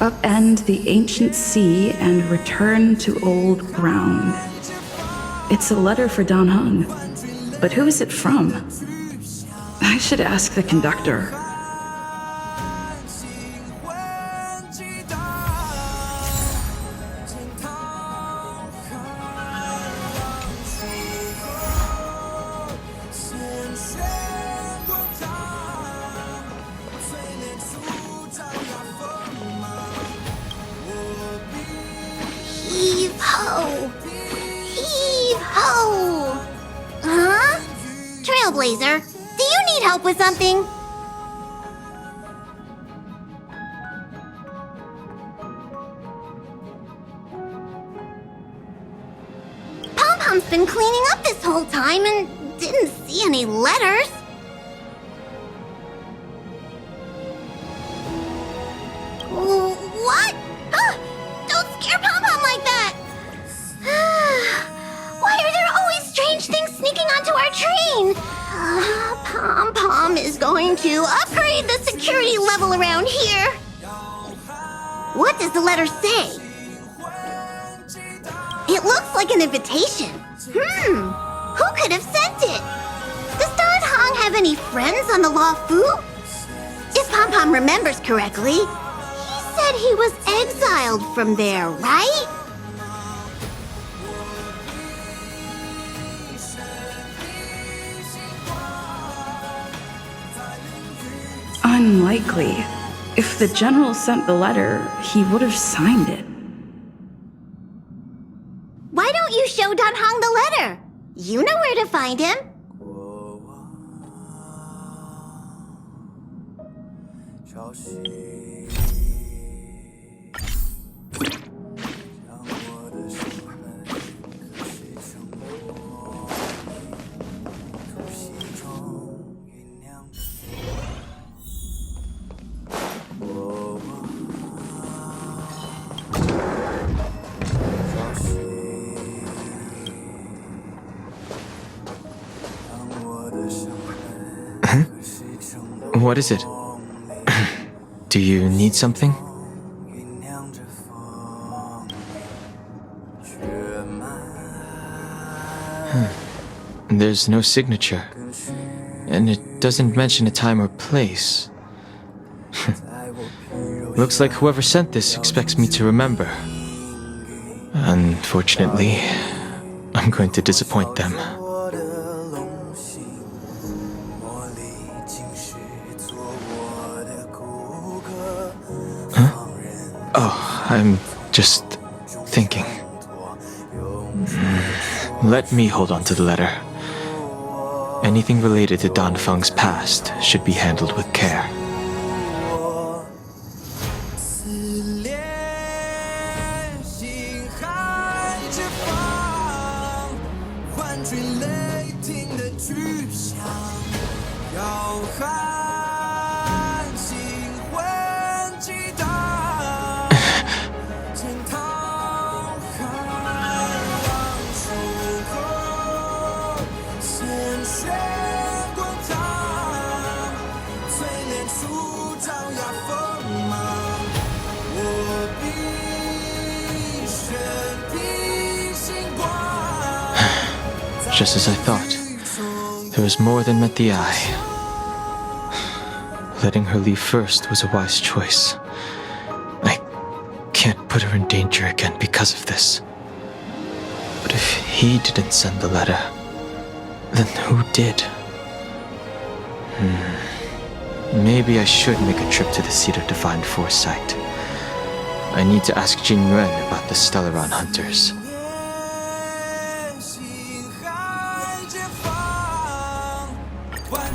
Upend the ancient sea and return to old ground. It's a letter for Dan Heng, but who is it from? I should ask the conductor. Heave-ho! Huh? Trailblazer, do you need help with something? Pom-Pom's been cleaning up this whole time and didn't see any letters. What? Don't scare Pom-Pom like that! Why are there always strange things sneaking onto our train? Pom-Pom is going to upgrade the security level around here. What does the letter say? It looks like an invitation. Who could have sent it? Does Dan Heng have any friends on the Law Fu? If Pom-Pom remembers correctly, he said he was exiled from there, right? Unlikely. If the general sent the letter, he would have signed it. Why don't you show Dan Heng the letter? You know where to find him. What is it? Do you need something? There's no signature. And it doesn't mention a time or place. Looks like whoever sent this expects me to remember. Unfortunately, I'm going to disappoint them. Oh, I'm just thinking. Let me hold on to the letter. Anything related to Dan Feng's past should be handled with care. Just as I thought, there was more than met the eye. Letting her leave first was a wise choice. I can't put her in danger again because of this. But if he didn't send the letter, then who did? Maybe I should make a trip to the seat of divine foresight. I need to ask Jingliu about the Stellaron hunters. One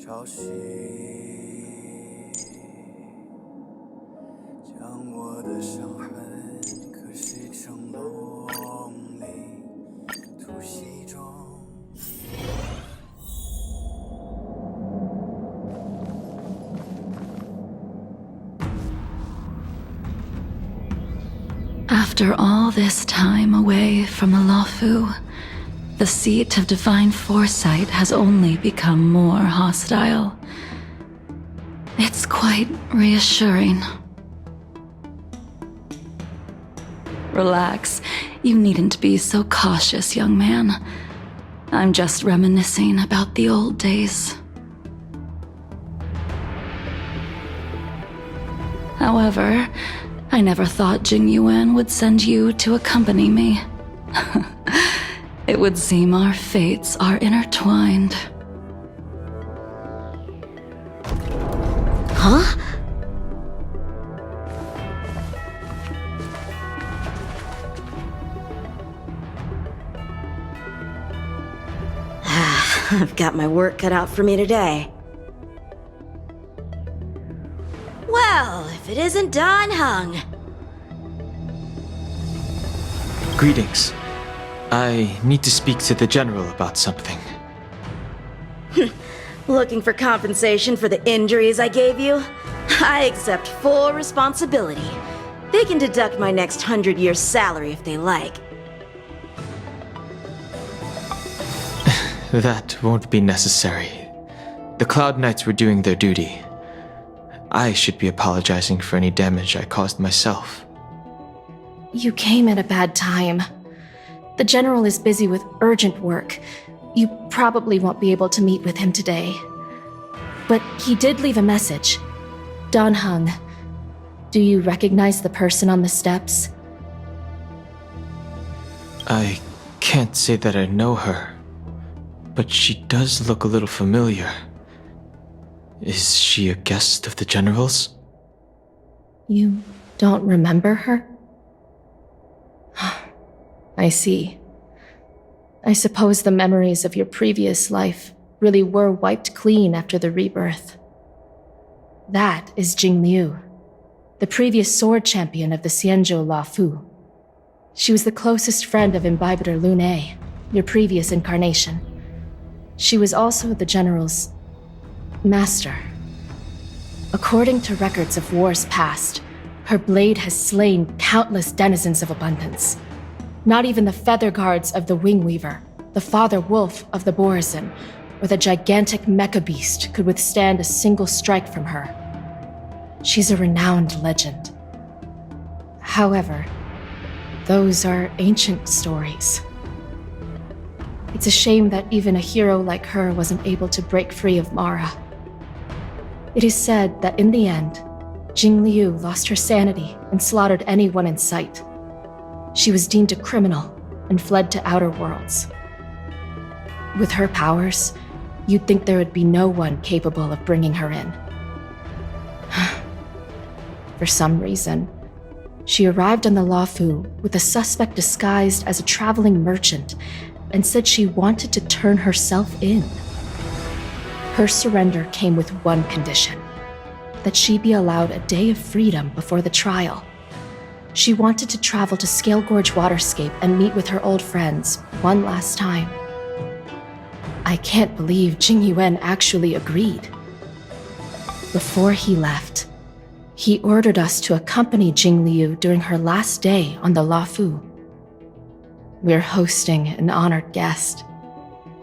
潮汐，将我的伤痕刻蚀成龙鳞，突袭中。After all this time away from the Luofu, the seat of divine foresight has only become more hostile. It's quite reassuring. Relax. You needn't be so cautious, young man. I'm just reminiscing about the old days. However, I never thought Jingliu would send you to accompany me. It would seem our fates are intertwined. Huh? I've got my work cut out for me today. Well, if it isn't Dan Heng. Greetings. I need to speak to the general about something. Looking for compensation for the injuries I gave you? I accept full responsibility. They can deduct my next 100 years' salary if they like. That won't be necessary. The Cloud Knights were doing their duty. I should be apologizing for any damage I caused myself. You came at a bad time. The General is busy with urgent work. You probably won't be able to meet with him today. But he did leave a message. Dan Heng. Do you recognize the person on the steps? I can't say that I know her, but she does look a little familiar. Is she a guest of the General's? You don't remember her? I see. I suppose the memories of your previous life really were wiped clean after the rebirth. That is Jingliu, the previous sword champion of the Xianzhou Luofu. She was the closest friend of Imbibitor Lune, your previous incarnation. She was also the General's master. According to records of wars past, her blade has slain countless denizens of abundance. Not even the feather guards of the Wingweaver, the father wolf of the Borazon, or the gigantic mecha beast could withstand a single strike from her. She's a renowned legend. However, those are ancient stories. It's a shame that even a hero like her wasn't able to break free of Mara. It is said that in the end, Jingliu lost her sanity and slaughtered anyone in sight. She was deemed a criminal and fled to outer worlds. With her powers, you'd think there would be no one capable of bringing her in. For some reason, she arrived on the Luofu with a suspect disguised as a traveling merchant and said she wanted to turn herself in. Her surrender came with one condition: that she be allowed a day of freedom before the trial. She wanted to travel to Scale Gorge Waterscape and meet with her old friends one last time. I can't believe Jingyuan actually agreed. Before he left, he ordered us to accompany Jingliu during her last day on the Luofu. We're hosting an honored guest.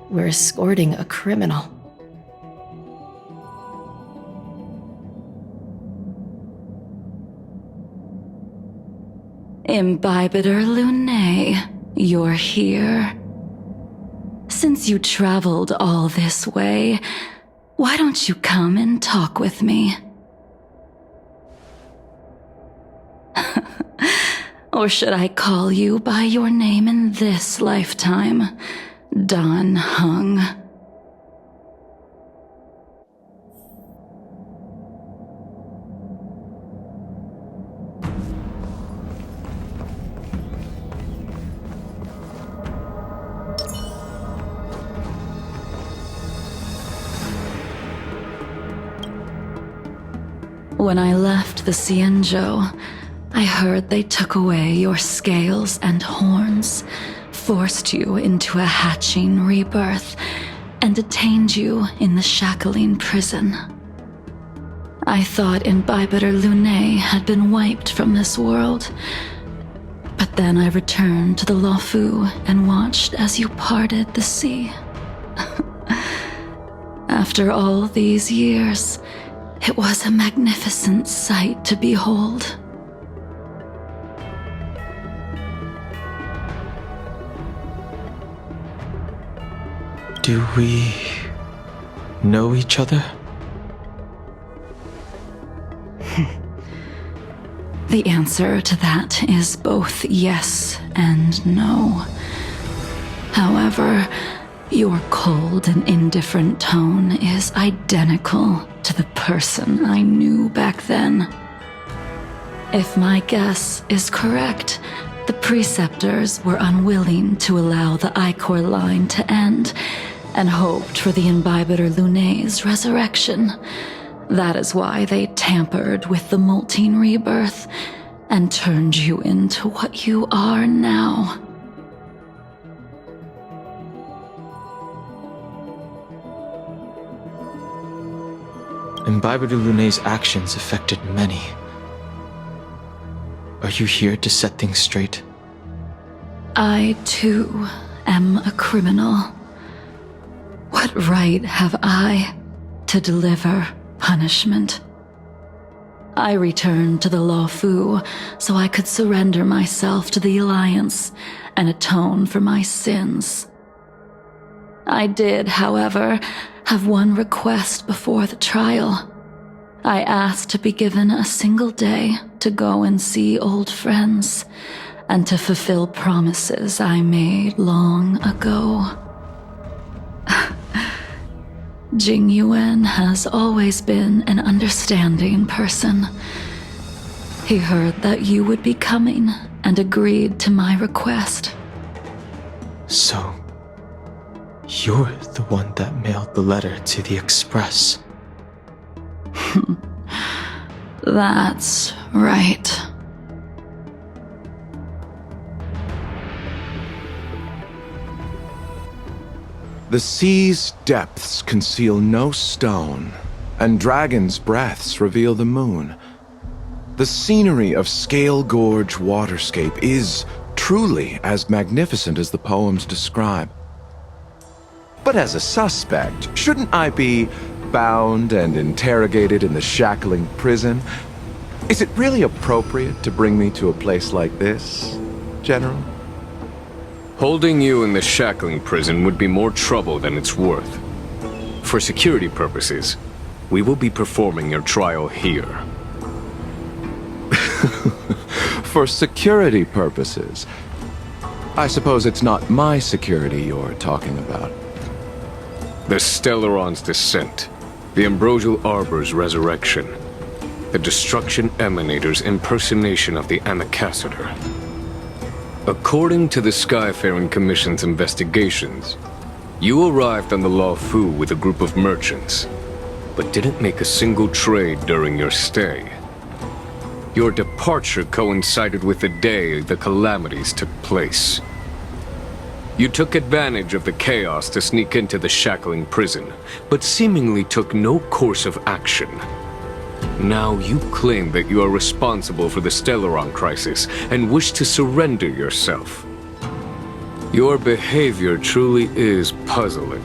We're escorting a criminal. Imbibitor Lune, you're here. Since you traveled all this way, why don't you come and talk with me? Or should I call you by your name in this lifetime, Dan Heng? When I left the Xianzhou, I heard they took away your scales and horns, forced you into a hatching rebirth, and detained you in the shackling prison. I thought Imbibitor Lunae had been wiped from this world, but then I returned to the Luofu and watched as you parted the sea. After all these years, it was a magnificent sight to behold. Do we know each other? The answer to that is both yes and no. However, your cold and indifferent tone is identical to the person I knew back then. If my guess is correct, the preceptors were unwilling to allow the Ichor line to end and hoped for the Imbibitor Lunae's resurrection. That is why they tampered with the molting rebirth and turned you into what you are now. Imbibitor Lunae's actions affected many. Are you here to set things straight? I, too, am a criminal. What right have I to deliver punishment? I returned to the Luofu so I could surrender myself to the Alliance and atone for my sins. I did, however, have one request before the trial. I asked to be given a single day to go and see old friends and to fulfill promises I made long ago. Jingyuan has always been an understanding person. He heard that you would be coming and agreed to my request. So, you're the one that mailed the letter to the Express. That's right. The sea's depths conceal no stone, and dragons' breaths reveal the moon. The scenery of Scale Gorge waterscape is truly as magnificent as the poems describe. But as a suspect, shouldn't I be bound and interrogated in the shackling prison? Is it really appropriate to bring me to a place like this, General? Holding you in the shackling prison would be more trouble than it's worth. For security purposes, we will be performing your trial here. For security purposes? I suppose it's not my security you're talking about. The Stellaron's descent, the Ambrosial Arbor's resurrection, the Destruction Emanator's impersonation of the Amicassator. According to the Skyfaring Commission's investigations, you arrived on the Luofu with a group of merchants, but didn't make a single trade during your stay. Your departure coincided with the day the calamities took place. You took advantage of the chaos to sneak into the shackling prison, but seemingly took no course of action. Now you claim that you are responsible for the Stellaron crisis and wish to surrender yourself. Your behavior truly is puzzling.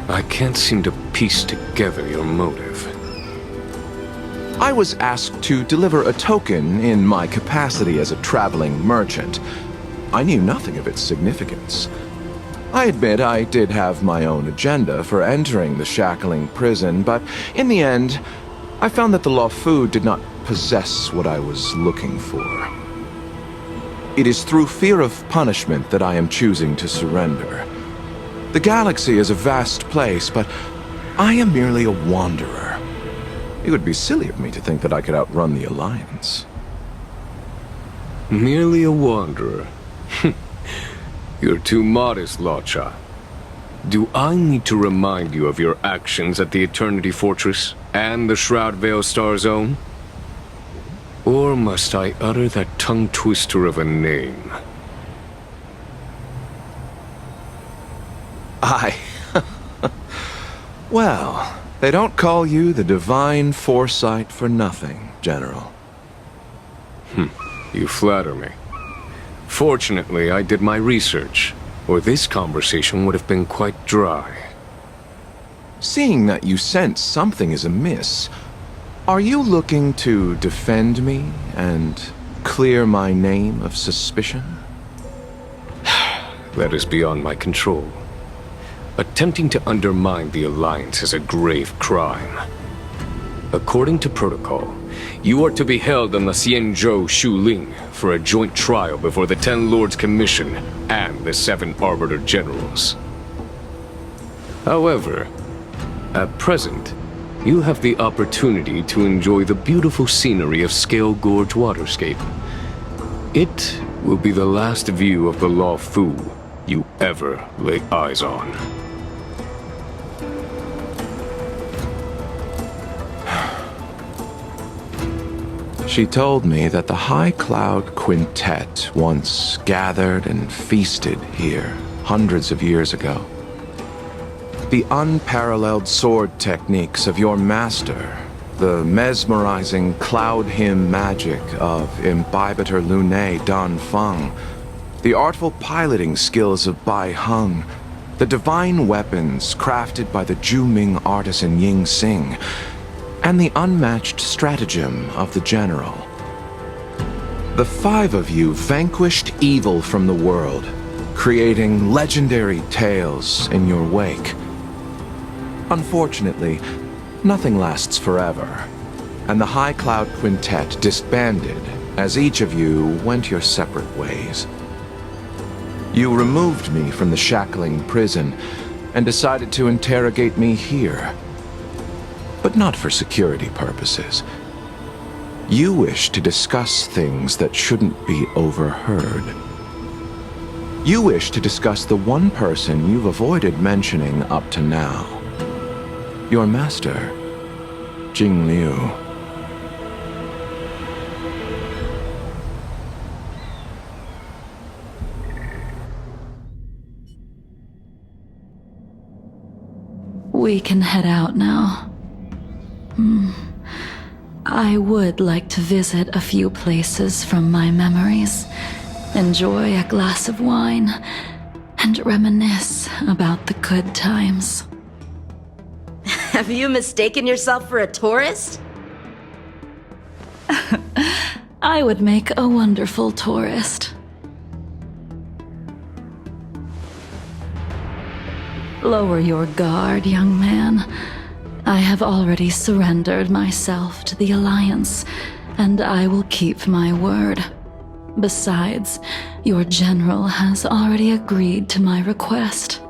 I can't seem to piece together your motive. I was asked to deliver a token in my capacity as a traveling merchant. I knew nothing of its significance. I admit I did have my own agenda for entering the shackling prison, but in the end, I found that the Luofu did not possess what I was looking for. It is through fear of punishment that I am choosing to surrender. The galaxy is a vast place, but I am merely a wanderer. It would be silly of me to think that I could outrun the Alliance. Merely a wanderer? You're too modest, Locha. Do I need to remind you of your actions at the Eternity Fortress and the Shroud Veil Star Zone? Or must I utter that tongue twister of a name? Well, they don't call you the Divine Foresight for nothing, General. You flatter me. Fortunately, I did my research, or this conversation would have been quite dry. Seeing that you sense something is amiss, are you looking to defend me and clear my name of suspicion? That is beyond my control. Attempting to undermine the Alliance is a grave crime. According to protocol, you are to be held on the Xianzhou Shuling for a joint trial before the Ten Lords Commission and the 7 Arbiter Generals. However, at present, you have the opportunity to enjoy the beautiful scenery of Scale Gorge Waterscape. It will be the last view of the Law Fu you ever lay eyes on. She told me that the High Cloud Quintet once gathered and feasted here hundreds of years ago. The unparalleled sword techniques of your master, the mesmerizing cloud hymn magic of Imbibitor Lunae Dan Feng, the artful piloting skills of Bai Heng, the divine weapons crafted by the Juming artisan Ying Xing, and the unmatched stratagem of the General. The 5 of you vanquished evil from the world, creating legendary tales in your wake. Unfortunately, nothing lasts forever, and the High Cloud Quintet disbanded as each of you went your separate ways. You removed me from the shackling prison and decided to interrogate me here. But not for security purposes. You wish to discuss things that shouldn't be overheard. You wish to discuss the one person you've avoided mentioning up to now. Your master, Jingliu. We can head out now. I would like to visit a few places from my memories, enjoy a glass of wine, and reminisce about the good times. Have you mistaken yourself for a tourist? I would make a wonderful tourist. Lower your guard, young man. I have already surrendered myself to the Alliance, and I will keep my word. Besides, your general has already agreed to my request.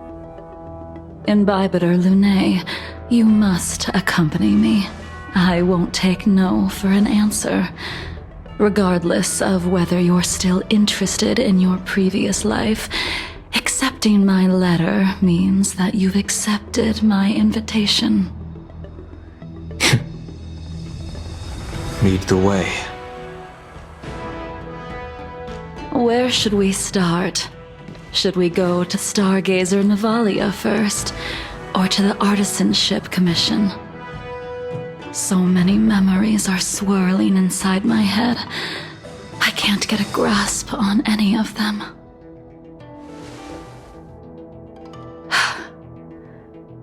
Imbibitor Lunae, you must accompany me. I won't take no for an answer. Regardless of whether you're still interested in your previous life, accepting my letter means that you've accepted my invitation. Lead the way. Where should we start? Should we go to Stargazer Navalia first, or to the Artisanship Commission? So many memories are swirling inside my head. I can't get a grasp on any of them.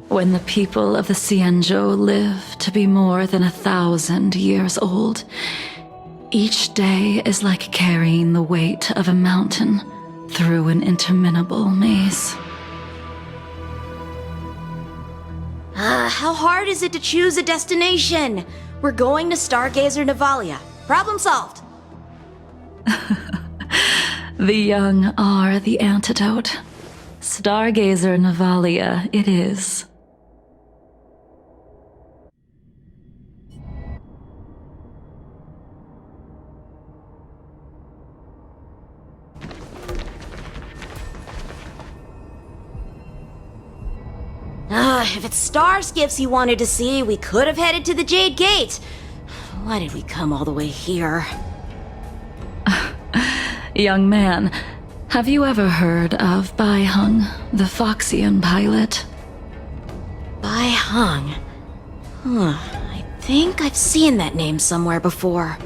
When the people of the Xianzhou live to be more than 1,000 years old, each day is like carrying the weight of a mountain through an interminable maze. How hard is it to choose a destination? We're going to Stargazer Navalia. Problem solved. The young are the antidote. Stargazer Navalia it is. If it's star skiffs you wanted to see, we could have headed to the Jade Gate. Why did we come all the way here? Young man, have you ever heard of Bai Hung, the Foxian pilot? Bai Hung. I think I've seen that name somewhere before.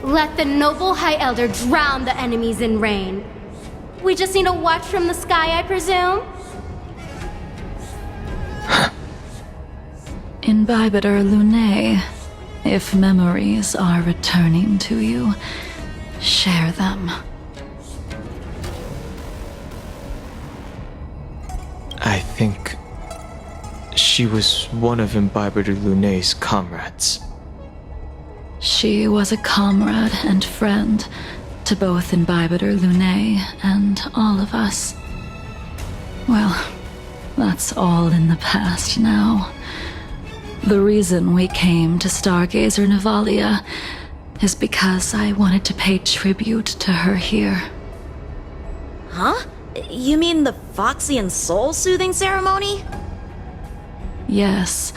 Let the noble High Elder drown the enemies in rain. We just need a watch from the sky, I presume? Imbibitor Lunae, if memories are returning to you, share them. I think she was one of Imbibitor Lunae's comrades. She was a comrade and friend to both Imbibitor Lunae and all of us. Well, that's all in the past now. The reason we came to Stargazer Navalia is because I wanted to pay tribute to her here. Huh? You mean the Foxian soul-soothing ceremony? Yes,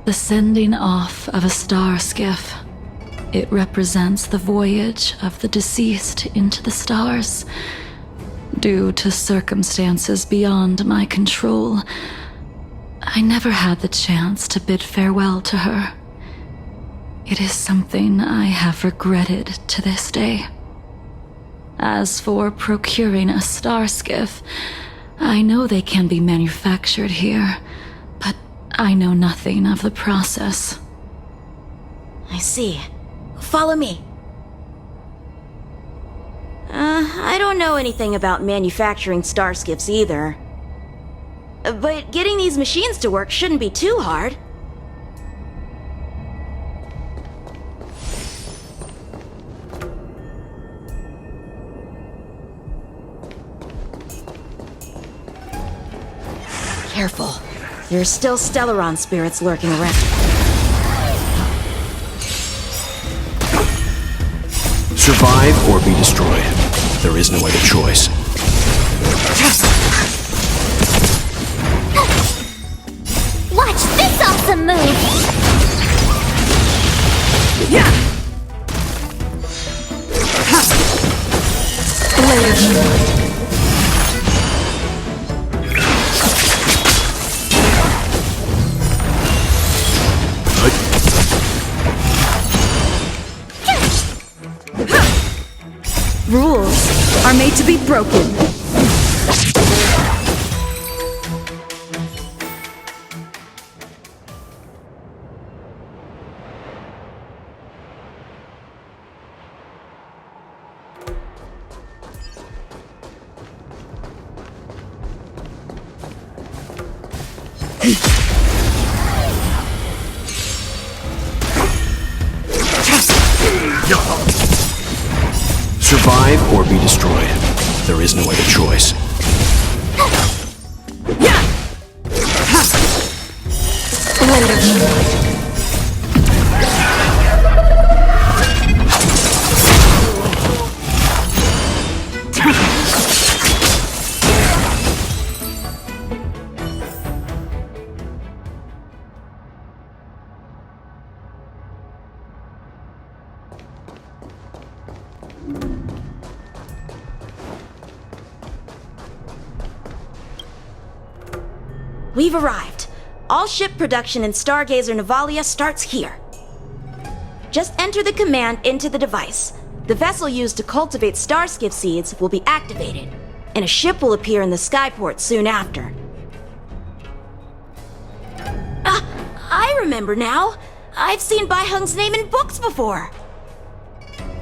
the sending off of a star skiff. It represents the voyage of the deceased into the stars. Due to circumstances beyond my control, I never had the chance to bid farewell to her. It is something I have regretted to this day. As for procuring a star skiff, I know they can be manufactured here, but I know nothing of the process. I see. Follow me. I don't know anything about manufacturing star skiffs either. But getting these machines to work shouldn't be too hard. Careful. There are still Stellaron spirits lurking around. Survive or be destroyed. There is no other choice. Watch this awesome move! Rules are made to be broken. Survive or be destroyed. There is no other choice. We've arrived. All ship production in Stargazer Navalia starts here. Just enter the command into the device. The vessel used to cultivate starskiff seeds will be activated, and a ship will appear in the skyport soon after. I remember now. I've seen Bai Hung's name in books before.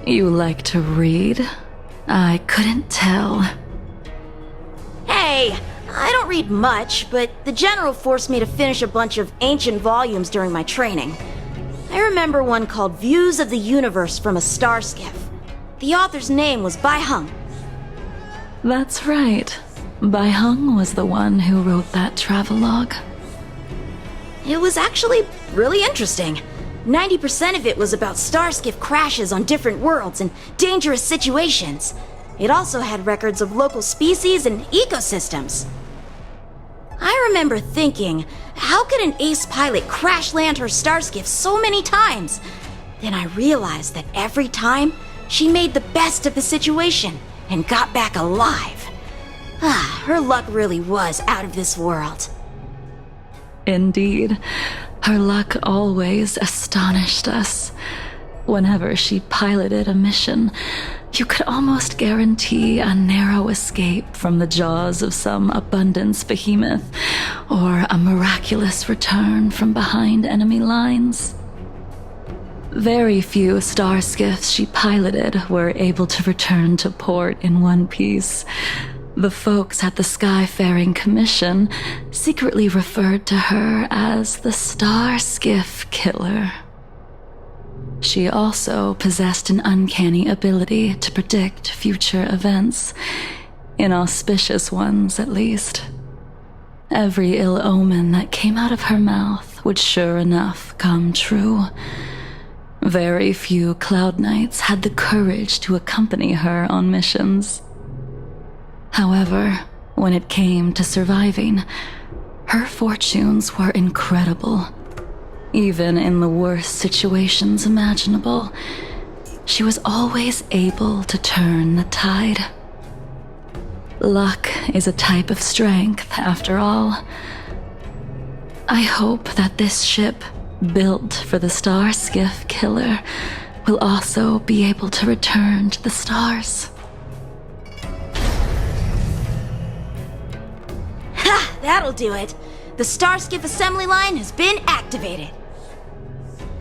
You like to read? I couldn't tell. Hey, I don't read much, but the General forced me to finish a bunch of ancient volumes during my training. I remember one called Views of the Universe from a Star Skiff. The author's name was Bai Hung. That's right. Bai Hung was the one who wrote that travelogue. It was actually really interesting. 90% of it was about starskiff crashes on different worlds and dangerous situations. It also had records of local species and ecosystems. I remember thinking, how could an ace pilot crash land her starskiff so many times? Then I realized that every time, she made the best of the situation and got back alive. Her luck really was out of this world. Indeed, her luck always astonished us. Whenever she piloted a mission, you could almost guarantee a narrow escape from the jaws of some abundance behemoth, or a miraculous return from behind enemy lines. Very few starskiffs she piloted were able to return to port in one piece. The folks at the Skyfaring Commission secretly referred to her as the Starskiff Killer. She also possessed an uncanny ability to predict future events, inauspicious ones at least. Every ill omen that came out of her mouth would sure enough come true. Very few Cloud Knights had the courage to accompany her on missions. However, when it came to surviving, her fortunes were incredible. Even in the worst situations imaginable, she was always able to turn the tide. Luck is a type of strength, after all. I hope that this ship, built for the Starskiff Killer, will also be able to return to the stars. Ha! That'll do it. The Starskiff assembly line has been activated.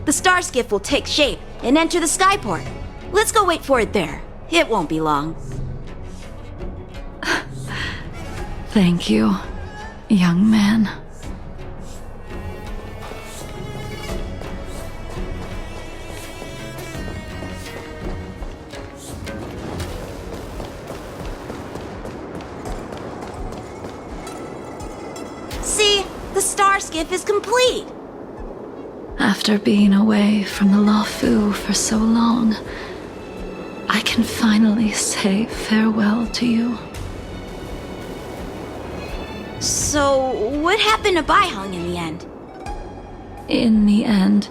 The Starskiff will take shape and enter the skyport. Let's go wait for it there. It won't be long. Thank you, young man. See, the Starskiff is complete. After being away from the Luofu for so long, I can finally say farewell to you. So, what happened to Baiheng in the end? In the end,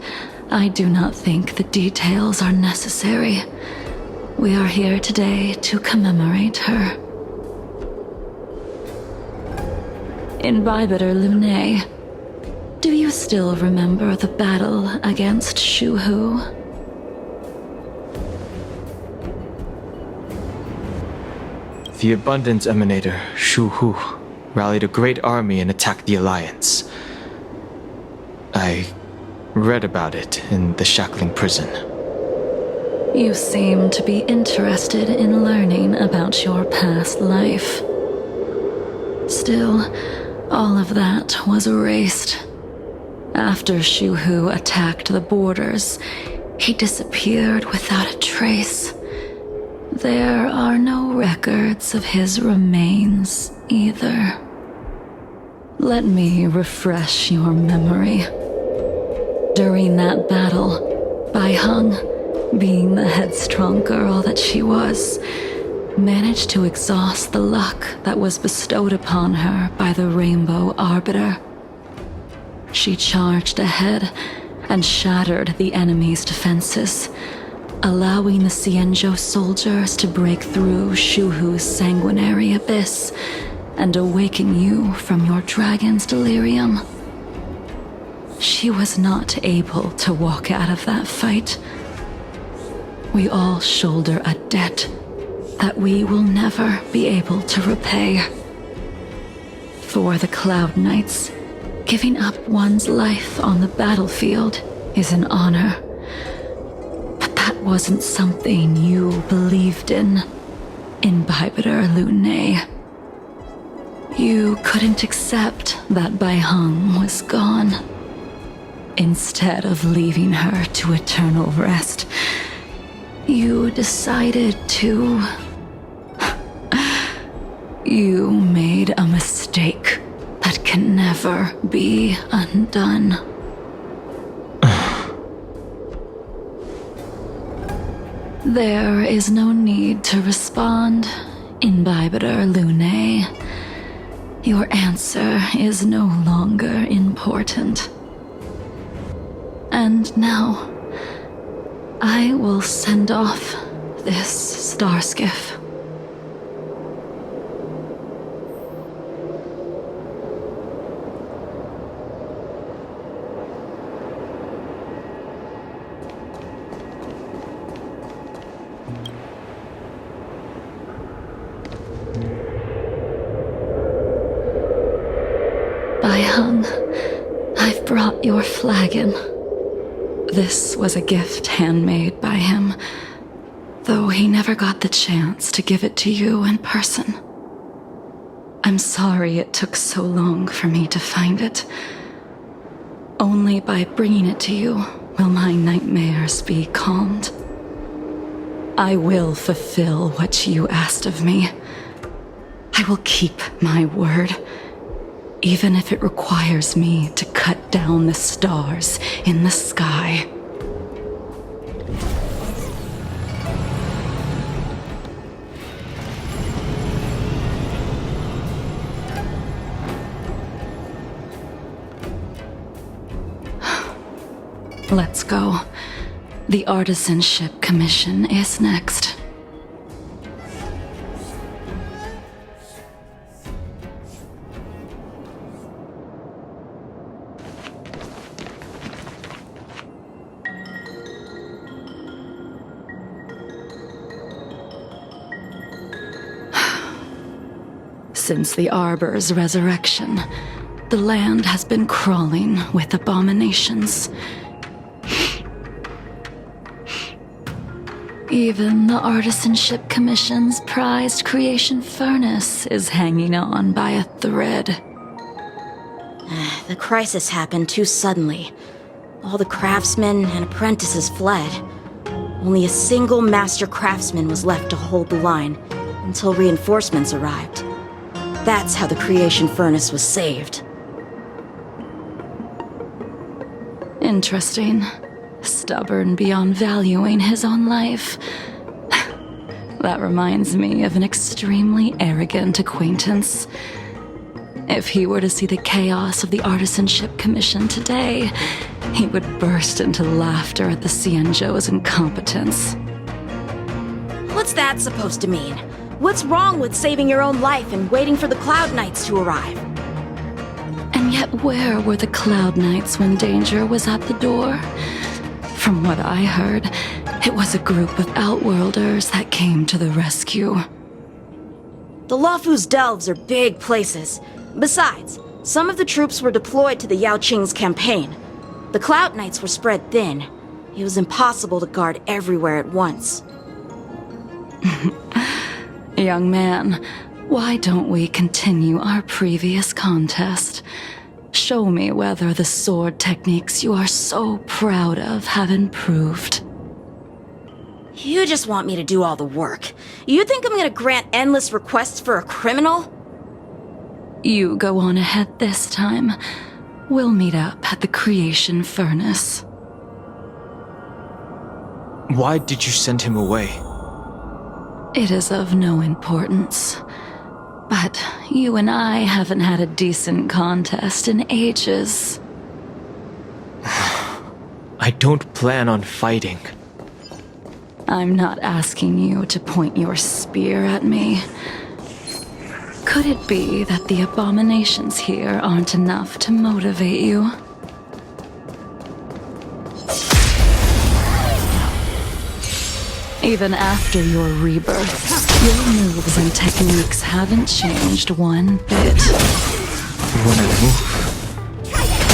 I do not think the details are necessary. We are here today to commemorate her. In Bibiter Lune, do you still remember the battle against Shu Hu? The Abundance Emanator, Shu Hu, rallied a great army and attacked the Alliance. I read about it in the Shackling prison. You seem to be interested in learning about your past life. Still, all of that was erased. After Shu Hu attacked the borders, he disappeared without a trace. There are no records of his remains either. Let me refresh your memory. During that battle, Baiheng, being the headstrong girl that she was, managed to exhaust the luck that was bestowed upon her by the Rainbow Arbiter. She charged ahead and shattered the enemy's defenses, allowing the Xianzhou soldiers to break through Shu Hu's sanguinary abyss and awaken you from your dragon's delirium. She was not able to walk out of that fight. We all shoulder a debt that we will never be able to repay. For the Cloud Knights, giving up one's life on the battlefield is an honor. But that wasn't something you believed in Bibiter Lune. You couldn't accept that Baiheng was gone. Instead of leaving her to eternal rest, you decided to... You made a mistake that that can never be undone. There is no need to respond, Imbibiter Lune. Your answer is no longer important. And now, I will send off this star skiff. By Hung, I've brought your flagon. This was a gift handmade by him, though he never got the chance to give it to you in person. I'm sorry it took so long for me to find it. Only by bringing it to you will my nightmares be calmed. I will fulfill what you asked of me. I will keep my word, even if it requires me to cut down the stars in the sky. Let's go. The Artisanship Commission is next. Since the Arbor's resurrection, the land has been crawling with abominations. Even the Artisanship Commission's prized creation furnace is hanging on by a thread. The crisis happened too suddenly. All the craftsmen and apprentices fled. Only a single master craftsman was left to hold the line until reinforcements arrived. That's how the creation furnace was saved. Interesting. Stubborn beyond valuing his own life. That reminds me of an extremely arrogant acquaintance. If he were to see the chaos of the Artisanship Commission today, he would burst into laughter at the Xianzhou's incompetence. What's that supposed to mean? What's wrong with saving your own life and waiting for the Cloud Knights to arrive? And yet where were the Cloud Knights when danger was at the door? From what I heard, it was a group of Outworlders that came to the rescue. The Luofu's delves are big places. Besides, some of the troops were deployed to the Yao Qing's campaign. The Cloud Knights were spread thin. It was impossible to guard everywhere at once. Young man, why don't we continue our previous contest? Show me whether the sword techniques you are so proud of have improved. You just want me to do all the work. You think I'm gonna grant endless requests for a criminal? You go on ahead this time. We'll meet up at the creation furnace. Why did you send him away? It is of no importance. But you and I haven't had a decent contest in ages. I don't plan on fighting. I'm not asking you to point your spear at me. Could it be that the abominations here aren't enough to motivate you? Even after your rebirth, your moves and techniques haven't changed one bit. When I move,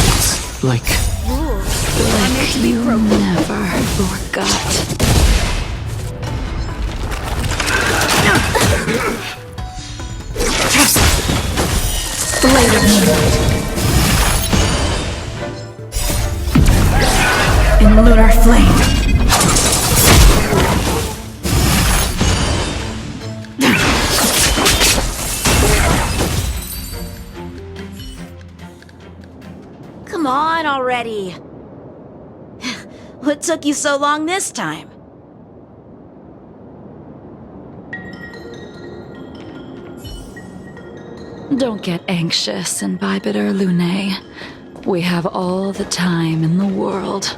it's like you never forgot. Blade of Moonlight. In lunar flame. on already. What took you so long this time? Don't get anxious, Imbibitor Lunae. We have all the time in the world.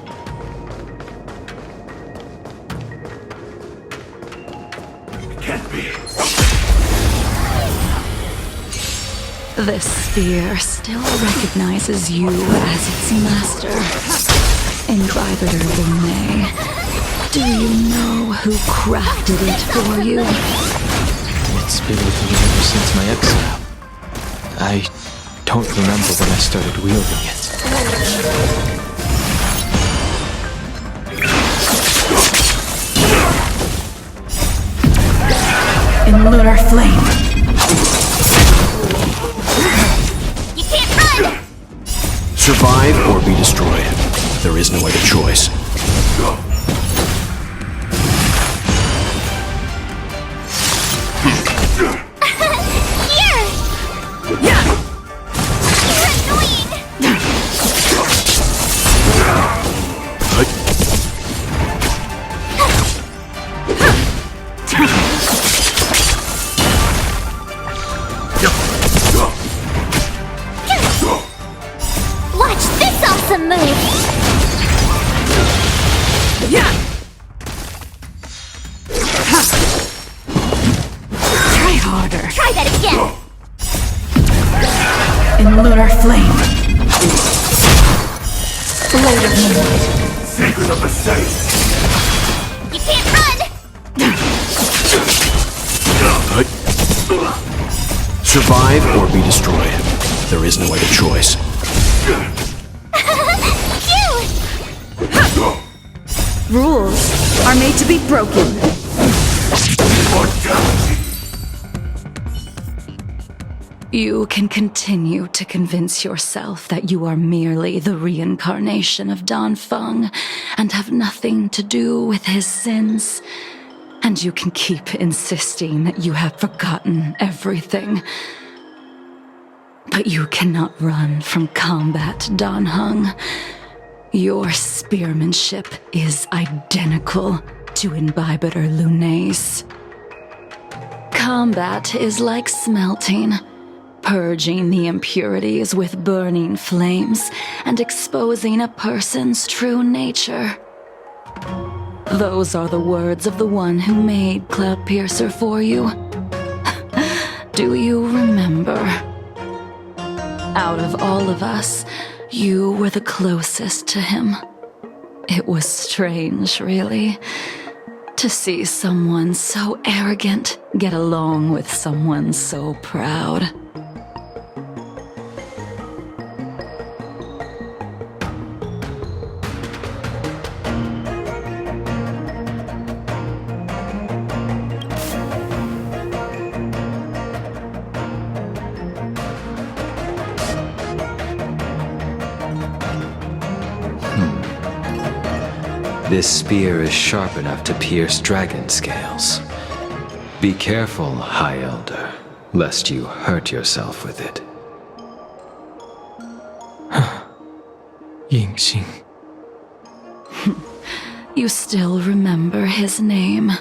Can't be. This spear still recognizes you as its master. Imbibitor Lunae, do you know who crafted it for you? It's been with me ever since my exile. I don't remember when I started wielding it. In lunar flame. You can't run! Survive or be destroyed. There is no other choice. Here! You're annoying! Watch this awesome move! Try harder. Try that again! In lunar flame. Blade of moonlight. Secret of the safe. You can't run! Survive or be destroyed. There is no other choice. Phew! Rules are made to be broken. You can continue to convince yourself that you are merely the reincarnation of Dan Feng and have nothing to do with his sins. And you can keep insisting that you have forgotten everything. But you cannot run from combat, Dan Heng. Your spearmanship is identical to Imbibitor Lunae's. Combat is like smelting, purging the impurities with burning flames and exposing a person's true nature. Those are the words of the one who made Cloudpiercer for you. Do you remember? Out of all of us, you were the closest to him. It was strange, really, to see someone so arrogant get along with someone so proud. This spear is sharp enough to pierce dragon scales. Be careful, High Elder, lest you hurt yourself with it. Yingxing. You still remember his name.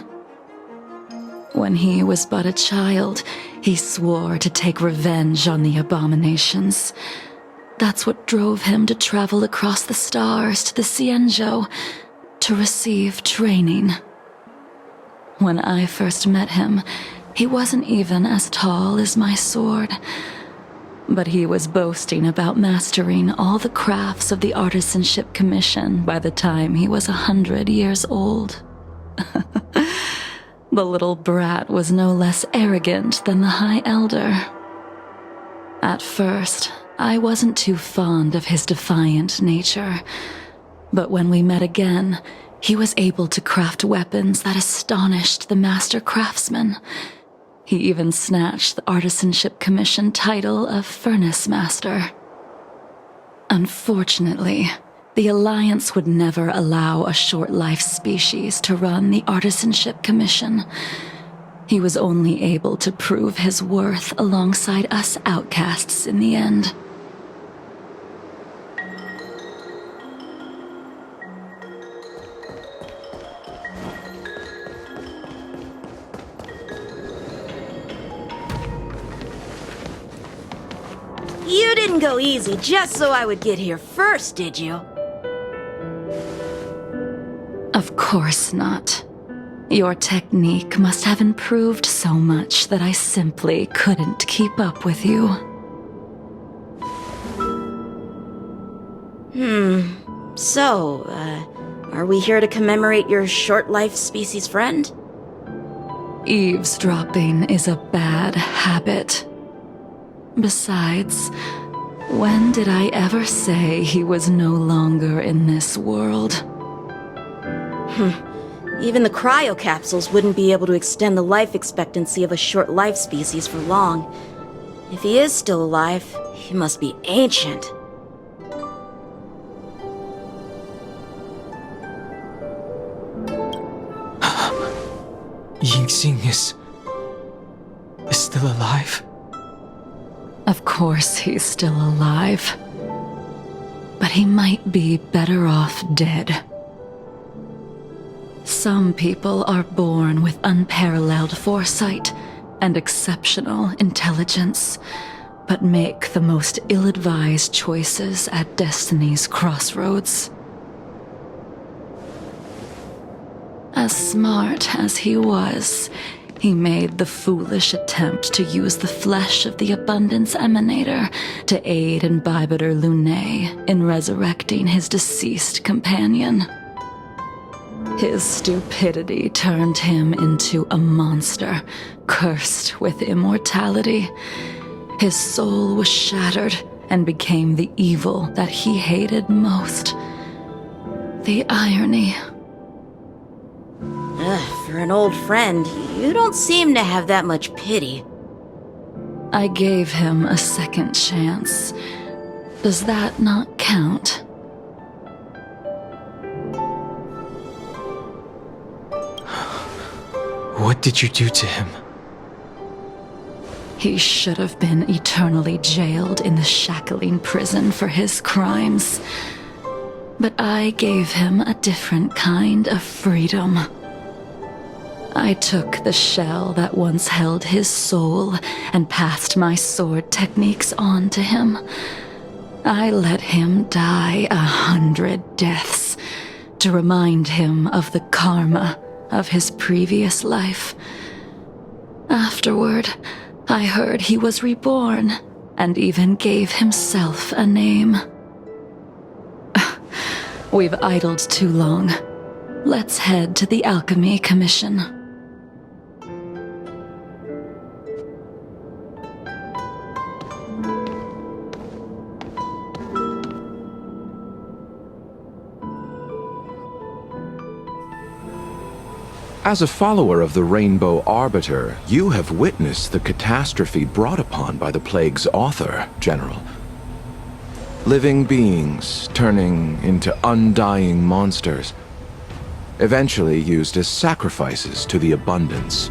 When he was but a child, he swore to take revenge on the abominations. That's what drove him to travel across the stars to the Xianzhou to receive training. When I first met him, he wasn't even as tall as my sword. But he was boasting about mastering all the crafts of the Artisanship Commission by the time he was 100 years old. The little brat was no less arrogant than the High Elder. At first, I wasn't too fond of his defiant nature. But when we met again, he was able to craft weapons that astonished the master craftsman. He even snatched the Artisanship Commission title of Furnace Master. Unfortunately, the Alliance would never allow a short-life species to run the Artisanship Commission. He was only able to prove his worth alongside us outcasts in the end. didn't go easy just so I would get here first, did you? Of course not. Your technique must have improved so much that I simply couldn't keep up with you. So, are we here to commemorate your short-life species friend? Eavesdropping is a bad habit. Besides, when did I ever say he was no longer in this world? Even the cryocapsules wouldn't be able to extend the life expectancy of a short-life species for long. If he is still alive, he must be ancient. Yingxing is still alive? Of course he's still alive. But he might be better off dead. Some people are born with unparalleled foresight and exceptional intelligence, but make the most ill-advised choices at destiny's crossroads. As smart as he was, he made the foolish attempt to use the flesh of the Abundance Emanator to aid in Bibiter Lunae in resurrecting his deceased companion. His stupidity turned him into a monster, cursed with immortality. His soul was shattered and became the evil that he hated most. The irony. For an old friend, you don't seem to have that much pity. I gave him a second chance. Does that not count? What did you do to him? He should have been eternally jailed in the shackling prison for his crimes. But I gave him a different kind of freedom. I took the shell that once held his soul and passed my sword techniques on to him. I let him die 100 deaths to remind him of the karma of his previous life. Afterward, I heard he was reborn and even gave himself a name. We've idled too long. Let's head to the Alchemy Commission. As a follower of the Rainbow Arbiter, you have witnessed the catastrophe brought upon by the plague's author, General. Living beings turning into undying monsters, eventually used as sacrifices to the Abundance.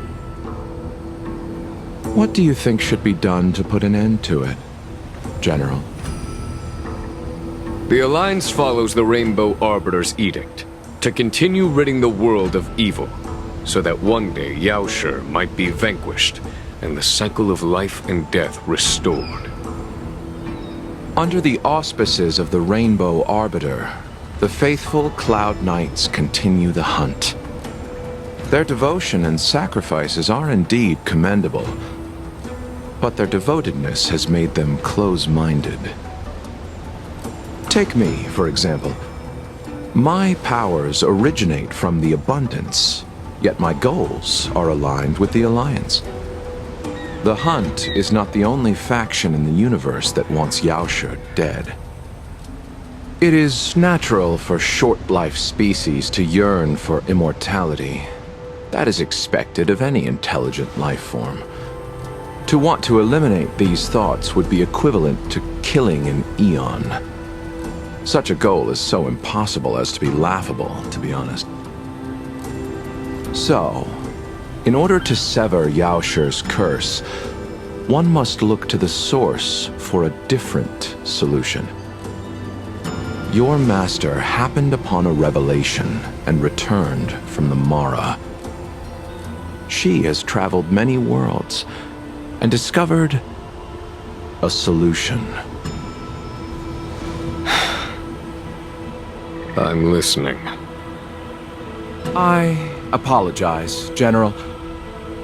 What do you think should be done to put an end to it, General? The Alliance follows the Rainbow Arbiter's edict to continue ridding the world of evil, so that one day Yaoshi might be vanquished and the cycle of life and death restored. Under the auspices of the Rainbow Arbiter, the faithful Cloud Knights continue the hunt. Their devotion and sacrifices are indeed commendable, but their devotedness has made them close-minded. Take me, for example. My powers originate from the Abundance, yet my goals are aligned with the Alliance. The Hunt is not the only faction in the universe that wants Yaoshi dead. It is natural for short-life species to yearn for immortality. That is expected of any intelligent life form. To want to eliminate these thoughts would be equivalent to killing an eon. Such a goal is so impossible as to be laughable, to be honest. So, in order to sever Yaoshi's curse, one must look to the source for a different solution. Your master happened upon a revelation and returned from the Mara. She has traveled many worlds and discovered a solution. I'm listening. I apologize, General.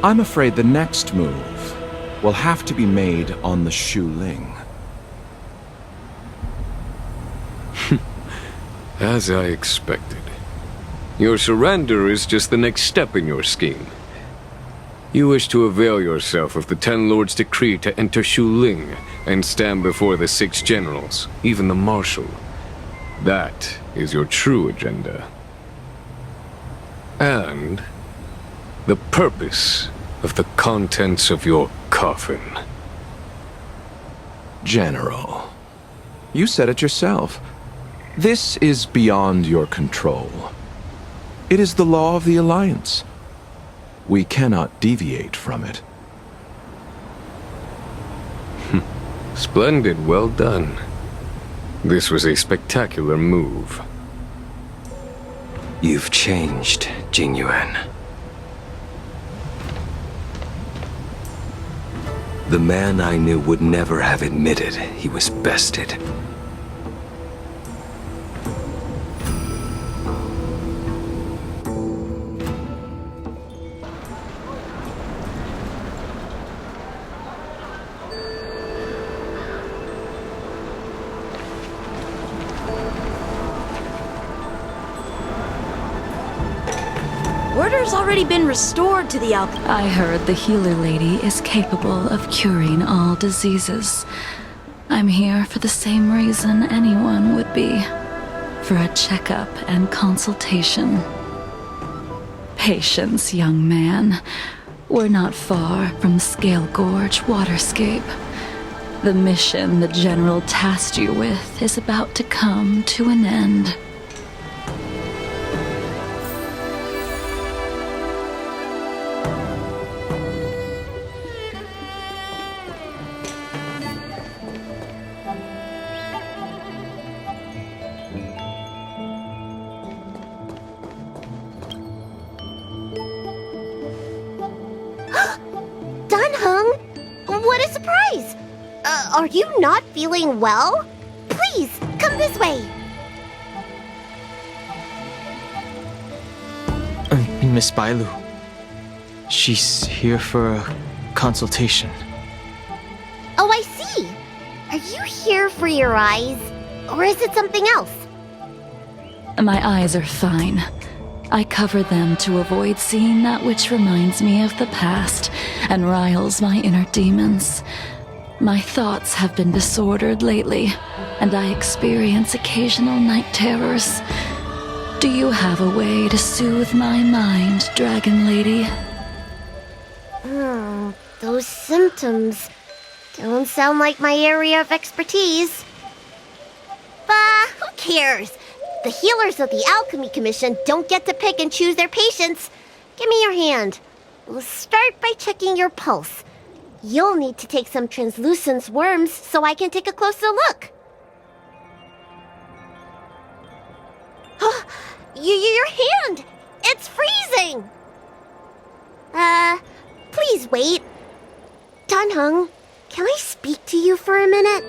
I'm afraid the next move will have to be made on the Shu Ling. As I expected. Your surrender is just the next step in your scheme. You wish to avail yourself of the Ten Lords' decree to enter Shu Ling and stand before the 6 generals, even the Marshal. That is your true agenda. And the purpose of the contents of your coffin. General, you said it yourself. This is beyond your control. It is the law of the Alliance. We cannot deviate from it. Splendid, well done. This was a spectacular move. You've changed, Jingyuan. The man I knew would never have admitted he was bested. Order's already been restored to the alchemy. I heard the healer lady is capable of curing all diseases. I'm here for the same reason anyone would be. For a checkup and consultation. Patience, young man. We're not far from Scale Gorge Waterscape. The mission the General tasked you with is about to come to an end. What a surprise! Are you not feeling well? Please, come this way. Miss Bailu. She's here for a consultation. Oh, I see. Are you here for your eyes? Or is it something else? My eyes are fine. I cover them to avoid seeing that which reminds me of the past and riles my inner demons. My thoughts have been disordered lately, and I experience occasional night terrors. Do you have a way to soothe my mind, Dragon Lady? Those symptoms don't sound like my area of expertise. But who cares? The healers of the Alchemy Commission don't get to pick and choose their patients. Give me your hand. We'll start by checking your pulse. You'll need to take some translucent worms so I can take a closer look. Your hand! It's freezing! Please wait. Danheng, can I speak to you for a minute?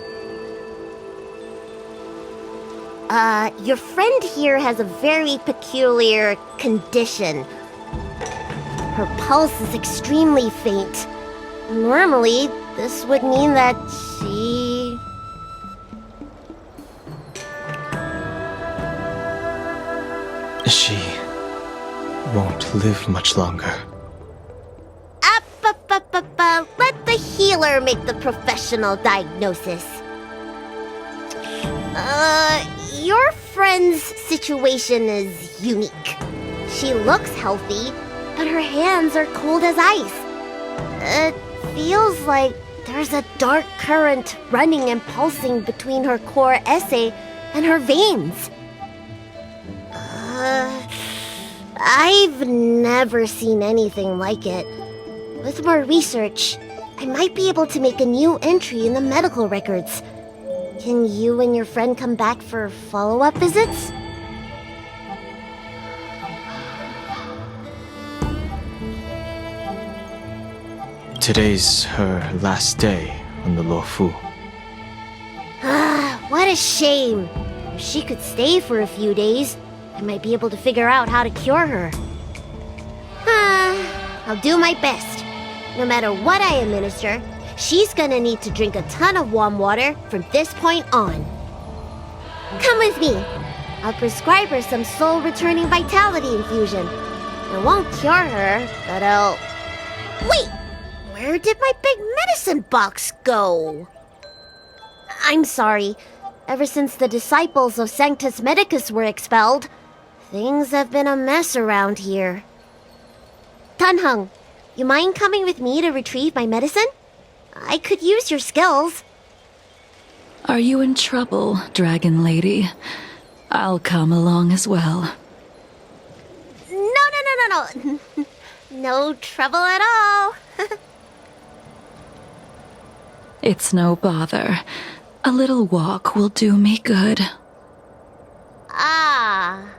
Your friend here has a very peculiar condition. Her pulse is extremely faint. Normally, this would mean that she... She won't live much longer. Let the healer make the professional diagnosis. Your friend's situation is unique. She looks healthy, but her hands are cold as ice. It feels like there's a dark current running and pulsing between her core esse and her veins. I've never seen anything like it. With more research, I might be able to make a new entry in the medical records. Can you and your friend come back for follow-up visits? Today's her last day on the Luofu. What a shame. If she could stay for a few days, I might be able to figure out how to cure her. I'll do my best. No matter what I administer, she's gonna need to drink a ton of warm water from this point on. Come with me. I'll prescribe her some soul-returning vitality infusion. It won't cure her, but I'll... Wait! Where did my big medicine box go? I'm sorry. Ever since the disciples of Sanctus Medicus were expelled, things have been a mess around here. Tanheng, you mind coming with me to retrieve my medicine? I could use your skills. Are you in trouble, Dragon Lady? I'll come along as well. No. No trouble at all. It's no bother. A little walk will do me good. Ah.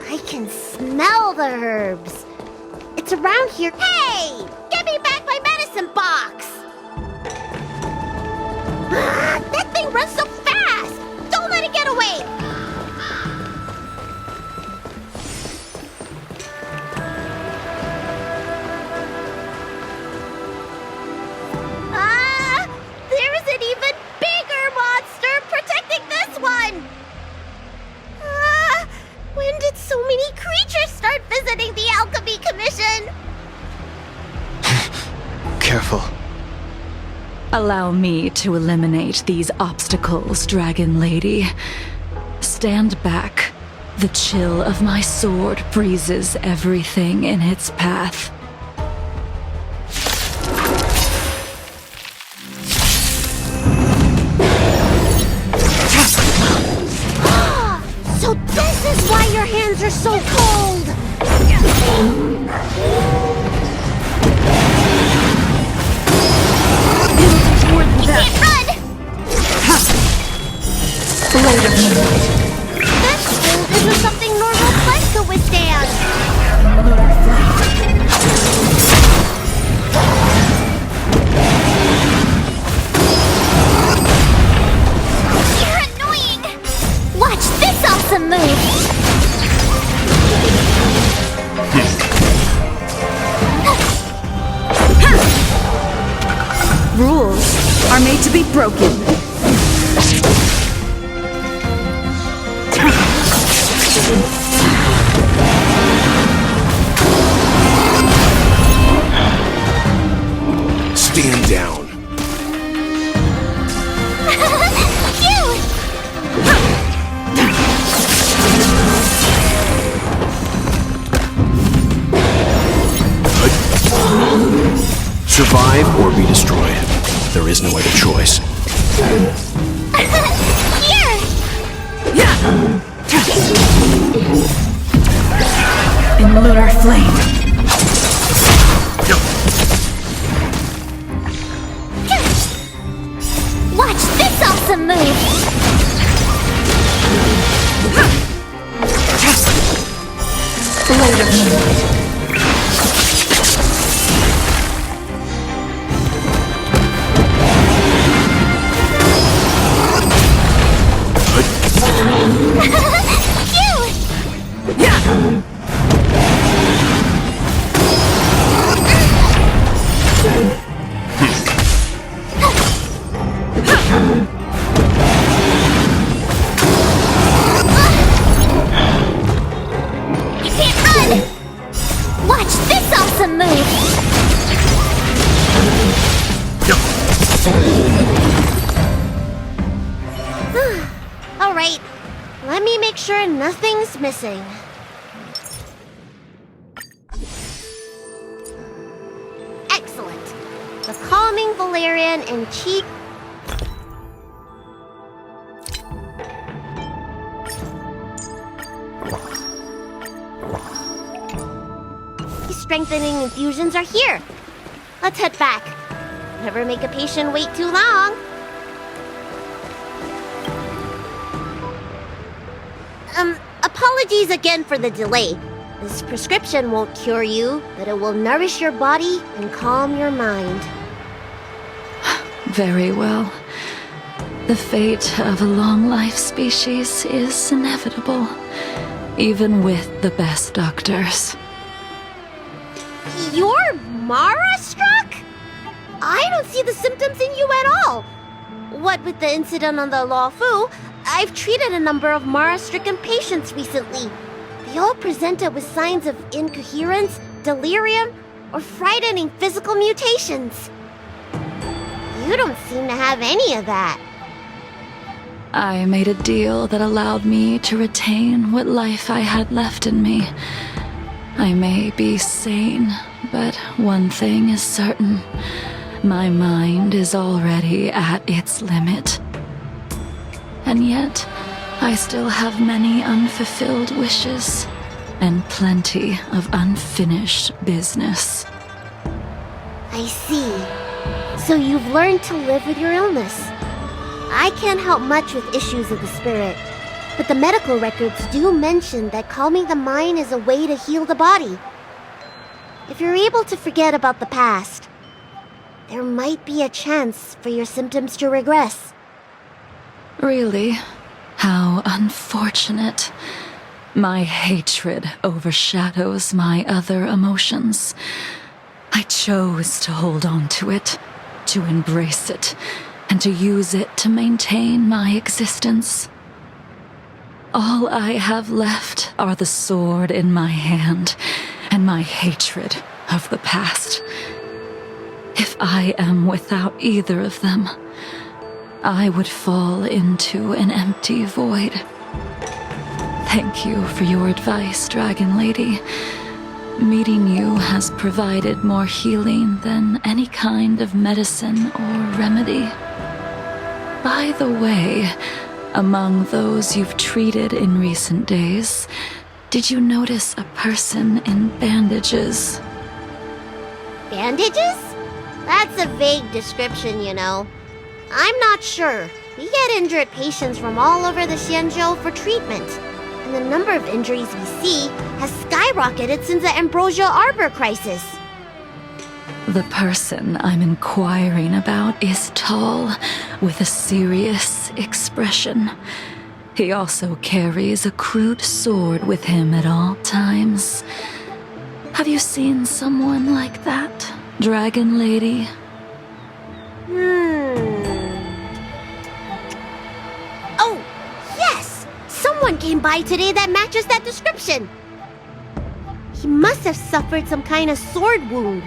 I can smell the herbs. It's around here. Hey! Give me back my medicine box! That thing runs so fast! Don't let it get away! There's an even bigger monster protecting this one! When did so many creatures start visiting the Alchemy Commission? Careful. Allow me to eliminate these obstacles, Dragon Lady. Stand back. The chill of my sword freezes everything in its path. So this is why your hands are so cold! Can't run! This cold isn't something normal flesh could withstand! You're annoying! Watch this awesome move! Rules are made to be broken. Stand down. Survive or be destroyed. There is no other choice. Here! In lunar flame. Watch this awesome move! Blade of moon. Alright, let me make sure nothing's missing. Excellent. The calming valerian and cheek. These strengthening infusions are here. Let's head back. Never make a patient wait too long. Apologies again for the delay. This prescription won't cure you, but it will nourish your body and calm your mind. Very well. The fate of a long-life species is inevitable, even with the best doctors. You're Mara-struck? I don't see the symptoms in you at all. What with the incident on the Law Fu, I've treated a number of Mara-stricken patients recently. They all presented with signs of incoherence, delirium, or frightening physical mutations. You don't seem to have any of that. I made a deal that allowed me to retain what life I had left in me. I may be sane, but one thing is certain. My mind is already at its limit. And yet, I still have many unfulfilled wishes, and plenty of unfinished business. I see. So you've learned to live with your illness. I can't help much with issues of the spirit, but the medical records do mention that calming the mind is a way to heal the body. If you're able to forget about the past, there might be a chance for your symptoms to regress. Really? How unfortunate. My hatred overshadows my other emotions. I chose to hold on to it, to embrace it, and to use it to maintain my existence. All I have left are the sword in my hand and my hatred of the past. If I am without either of them, I would fall into an empty void. Thank you for your advice, Dragon Lady. Meeting you has provided more healing than any kind of medicine or remedy. By the way, among those you've treated in recent days, did you notice a person in bandages? Bandages? That's a vague description, you know. I'm not sure. We get injured patients from all over the Xianzhou for treatment, and the number of injuries we see has skyrocketed since the Ambrosial Arbor crisis. The person I'm inquiring about is tall, with a serious expression. He also carries a crude sword with him at all times. Have you seen someone like that, Dragon Lady? Oh, yes! Someone came by today that matches that description. He must have suffered some kind of sword wound.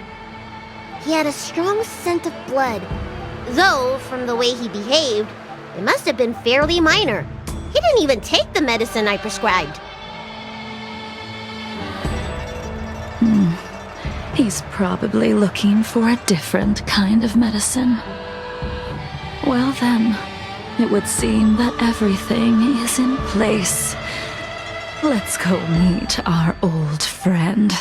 He had a strong scent of blood, though from the way he behaved, it must have been fairly minor. He didn't even take the medicine I prescribed. He's probably looking for a different kind of medicine. Well then, it would seem that everything is in place. Let's go meet our old friend.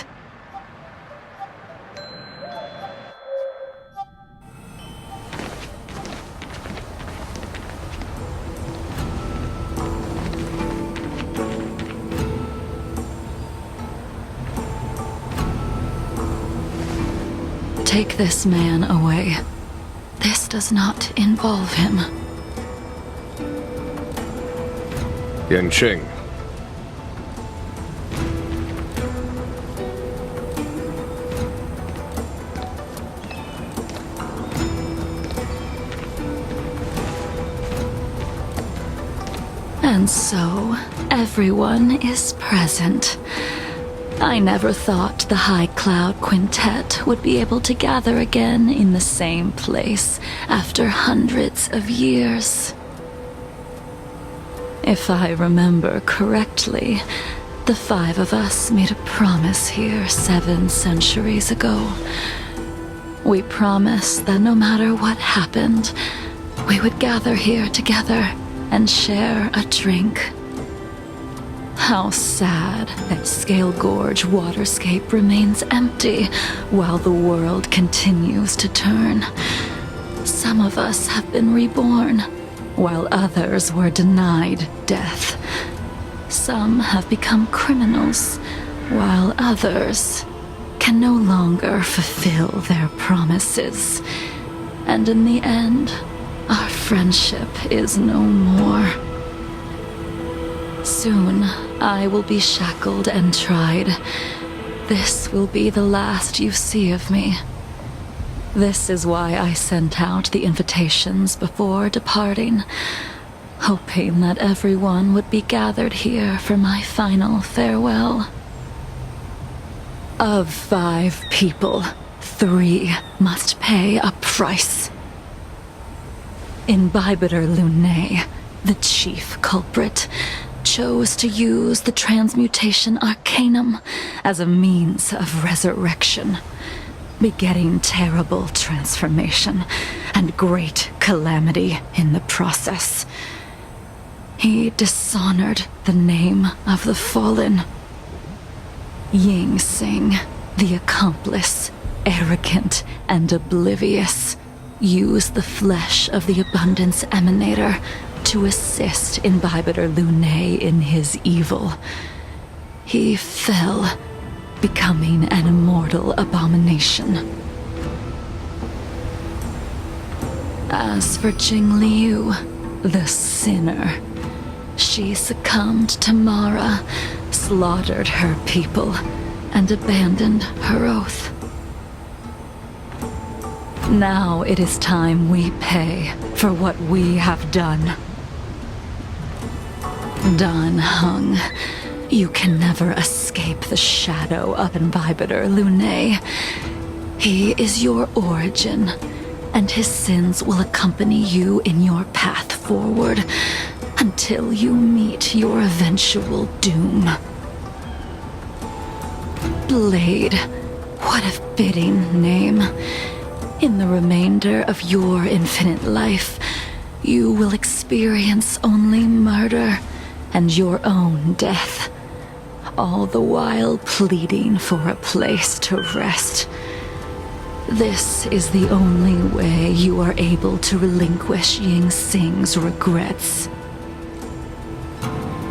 Take this man away. This does not involve him. Yanqing. And so, everyone is present. I never thought the High Cloud Quintet would be able to gather again in the same place after hundreds of years. If I remember correctly, the five of us made a promise here 7 centuries ago. We promised that no matter what happened, we would gather here together and share a drink. How sad that Scale Gorge waterscape remains empty while the world continues to turn. Some of us have been reborn, while others were denied death. Some have become criminals, while others can no longer fulfill their promises. And in the end, our friendship is no more. Soon, I will be shackled and tried. This will be the last you see of me. This is why I sent out the invitations before departing, hoping that everyone would be gathered here for my final farewell. Of 5 people, 3 must pay a price. Imbibitor Lunae, the chief culprit, chose to use the transmutation arcanum as a means of resurrection, begetting terrible transformation and great calamity in the process. He dishonored the name of the fallen. Ying Sing, the accomplice, arrogant and oblivious, used the flesh of the Abundance Emanator to assist Imbibitor Lunae in his evil. He fell, becoming an immortal abomination. As for Jingliu, the sinner, she succumbed to Mara, slaughtered her people, and abandoned her oath. Now it is time we pay for what we have done. Dan Heng, you can never escape the shadow of Imbibitor Lunae. He is your origin, and his sins will accompany you in your path forward until you meet your eventual doom. Blade, what a fitting name. In the remainder of your infinite life, you will experience only murder and your own death, all the while pleading for a place to rest. This is the only way you are able to relinquish Ying Sing's regrets.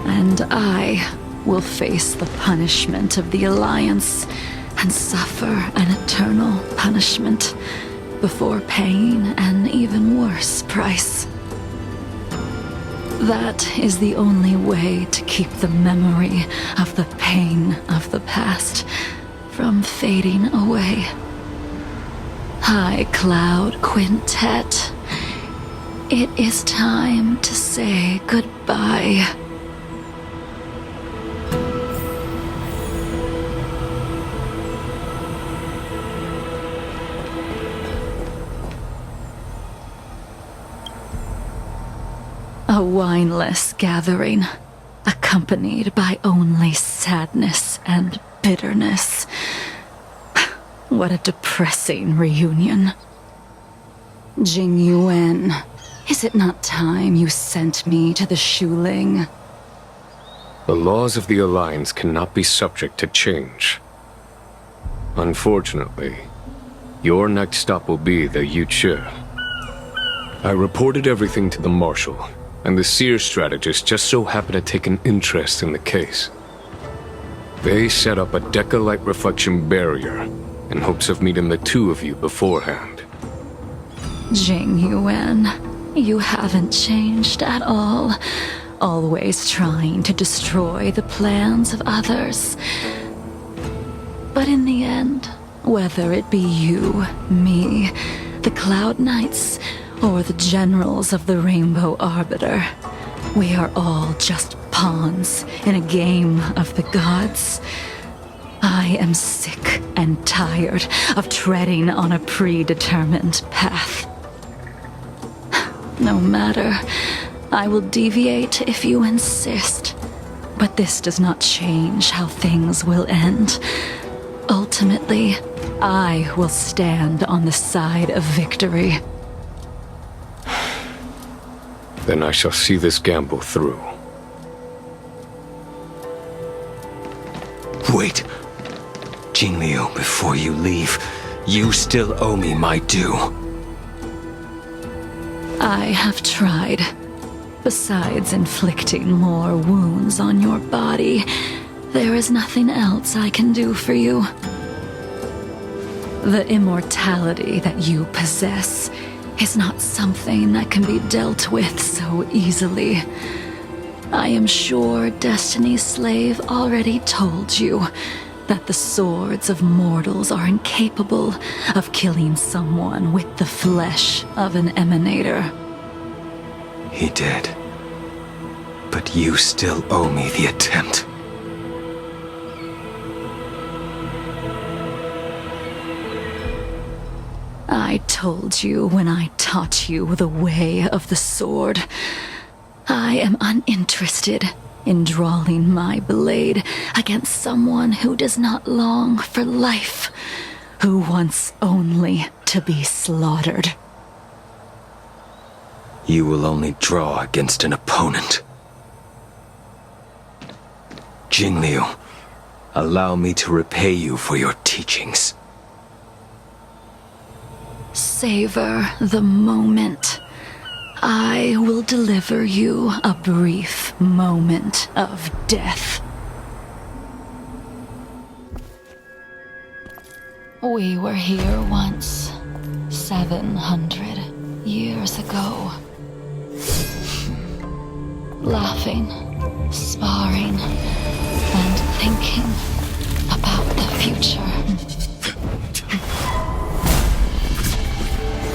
And I will face the punishment of the Alliance and suffer an eternal punishment before paying an even worse price. That is the only way to keep the memory of the pain of the past from fading away. High Cloud Quintet, it is time to say goodbye. A wineless gathering, accompanied by only sadness and bitterness. What a depressing reunion. Jingyuan, is it not time you sent me to the Shuling? The laws of the Alliance cannot be subject to change. Unfortunately, your next stop will be the Yuchi. I reported everything to the Marshal, and the Seer strategist just so happened to take an interest in the case. They set up a Deca-light reflection barrier in hopes of meeting the 2 of you beforehand. Jingyuan, you haven't changed at all. Always trying to destroy the plans of others. But in the end, whether it be you, me, the Cloud Knights, or the generals of the Rainbow Arbiter, we are all just pawns in a game of the gods. I am sick and tired of treading on a predetermined path. No matter, I will deviate if you insist, but this does not change how things will end. Ultimately, I will stand on the side of victory. Then I shall see this gamble through. Wait. Jingliu, before you leave, you still owe me my due. I have tried, Besides inflicting more wounds on your body, there is nothing else I can do for you. The immortality that you possess is not something that can be dealt with so easily. I am sure Destiny's Slave already told you that the swords of mortals are incapable of killing someone with the flesh of an emanator. He did. But you still owe me the attempt. I told you when I taught you the way of the sword. I am uninterested in drawing my blade against someone who does not long for life, who wants only to be slaughtered. You will only draw against an opponent. Jingliu, allow me to repay you for your teachings. Savor the moment. I will deliver you a brief moment of death. We were here once, 700 years ago. Laughing, sparring, and thinking about the future.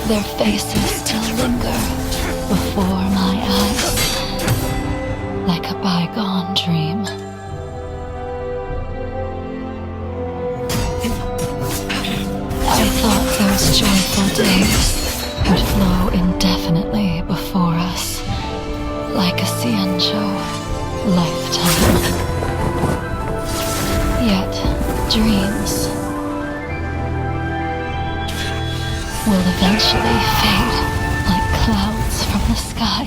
Their faces still linger before my eyes, like a bygone dream. I thought those joyful days would flow indefinitely before us, like a Ciancho lifetime. Yet, dreams will eventually fade like clouds from the sky.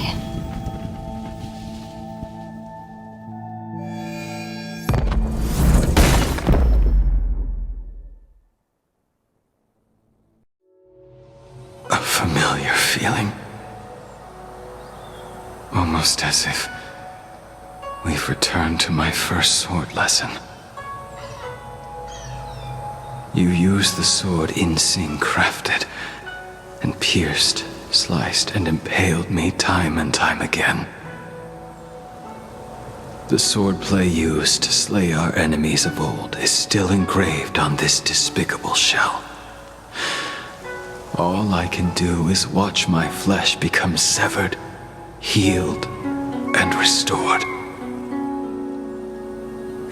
A familiar feeling. Almost as if we've returned to my first sword lesson. You used the sword Insing crafted, and pierced, sliced, and impaled me time and time again. The swordplay used to slay our enemies of old is still engraved on this despicable shell. All I can do is watch my flesh become severed, healed, and restored.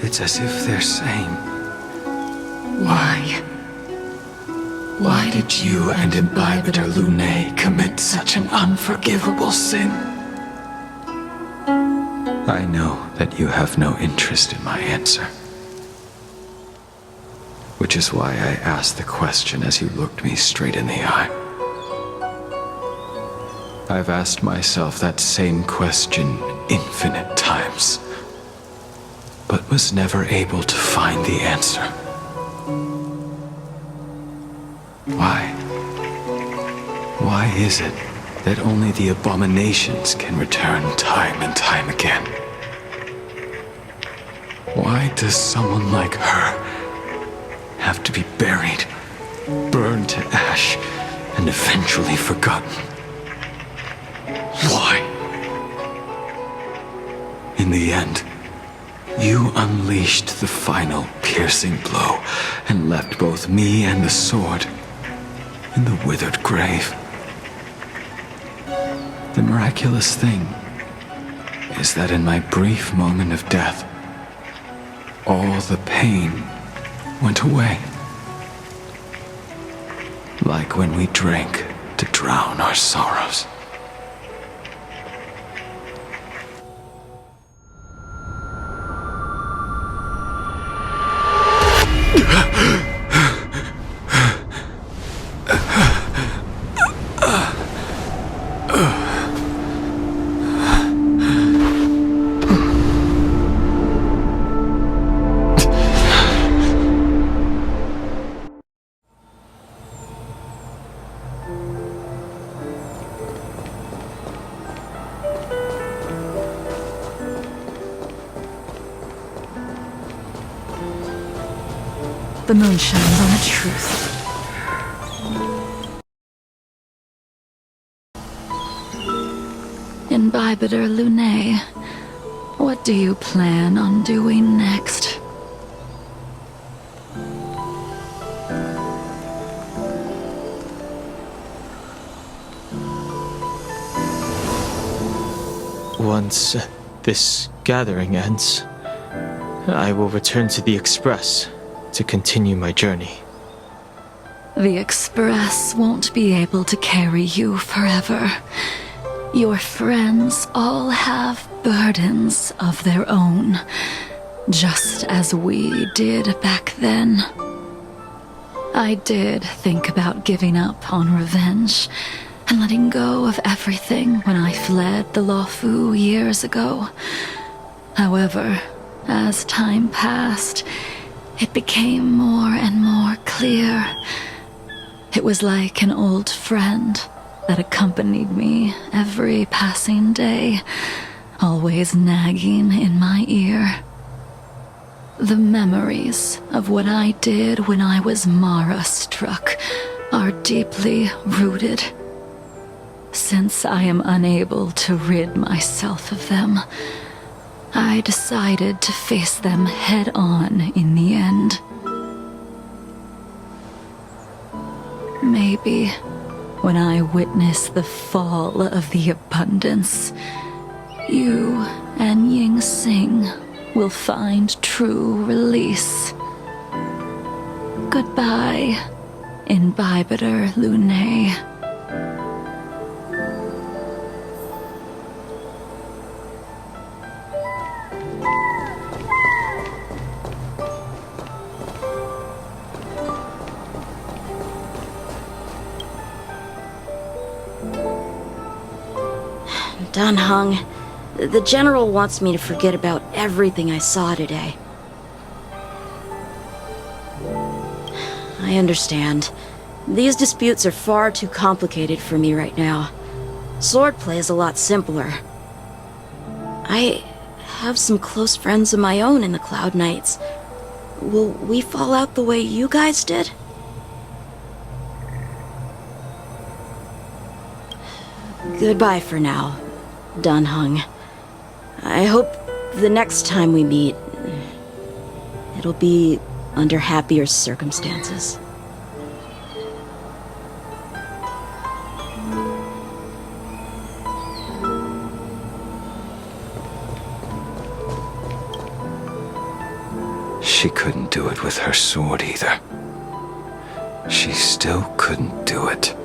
It's as if they're saying, Why did you and Imbibitor Lunae commit such an unforgivable sin? I know that you have no interest in my answer. Which is why I asked the question as you looked me straight in the eye. I've asked myself that same question infinite times, but was never able to find the answer. Why? Why is it that only the abominations can return time and time again? Why does someone like her have to be buried, burned to ash, and eventually forgotten? Why? In the end, you unleashed the final piercing blow and left both me and the sword in the withered grave. The miraculous thing is that in my brief moment of death, all the pain went away. Like when we drank to drown our sorrows. the moon shines on the truth. Imbibitor Lunae, what do you plan on doing next? Once this gathering ends, I will return to the Express to continue my journey. The Express won't be able to carry you forever. Your friends all have burdens of their own, just as we did back then. I did think about giving up on revenge and letting go of everything when I fled the Luofu years ago. However, as time passed, it became more and more clear. It was like an old friend that accompanied me every passing day, always nagging in my ear. The memories of what I did when I was Mara-struck are deeply rooted. Since I am unable to rid myself of them, I decided to face them head-on in the end. Maybe when I witness the fall of the abundance, you and Ying Sing will find true release. Goodbye, Imbibitor Lunae. Dan Heng, the General wants me to forget about everything I saw today. I understand. These disputes are far too complicated for me right now. Swordplay is a lot simpler. I have some close friends of my own in the Cloud Knights. Will we fall out the way you guys did? Goodbye for now, Dan Heng. I hope the next time we meet, it'll be under happier circumstances. She couldn't do it with her sword either. She still couldn't do it.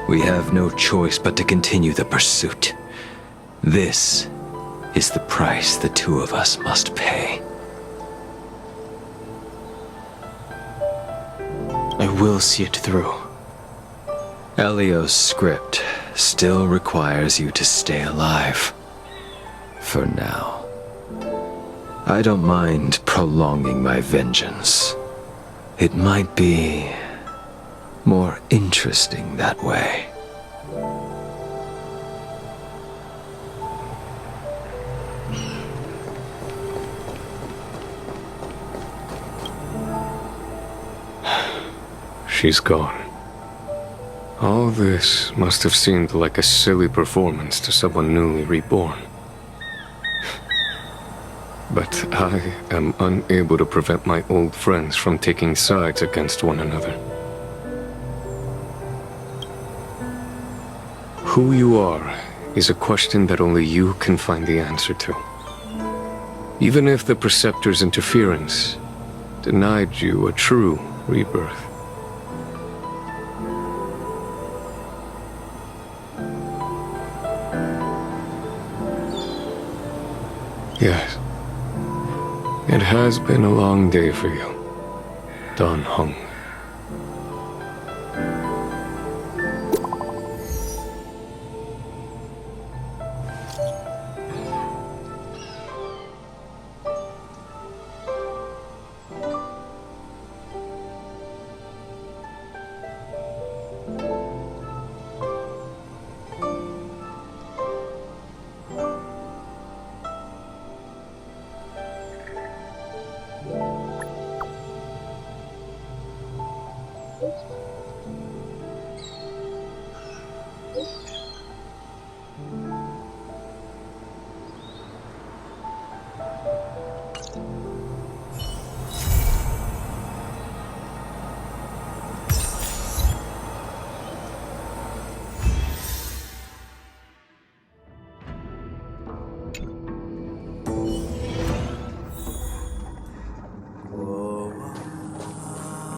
We have no choice but to continue the pursuit. This is the price the two of us must pay. I will see it through. Elio's script still requires you to stay alive. For now. I don't mind prolonging my vengeance. It might be more interesting that way. She's gone. All this must have seemed like a silly performance to someone newly reborn. But I am unable to prevent my old friends from taking sides against one another. Who you are is a question that only you can find the answer to. Even if the Preceptor's interference denied you a true rebirth. Yes. It has been a long day for you, Dan Heng.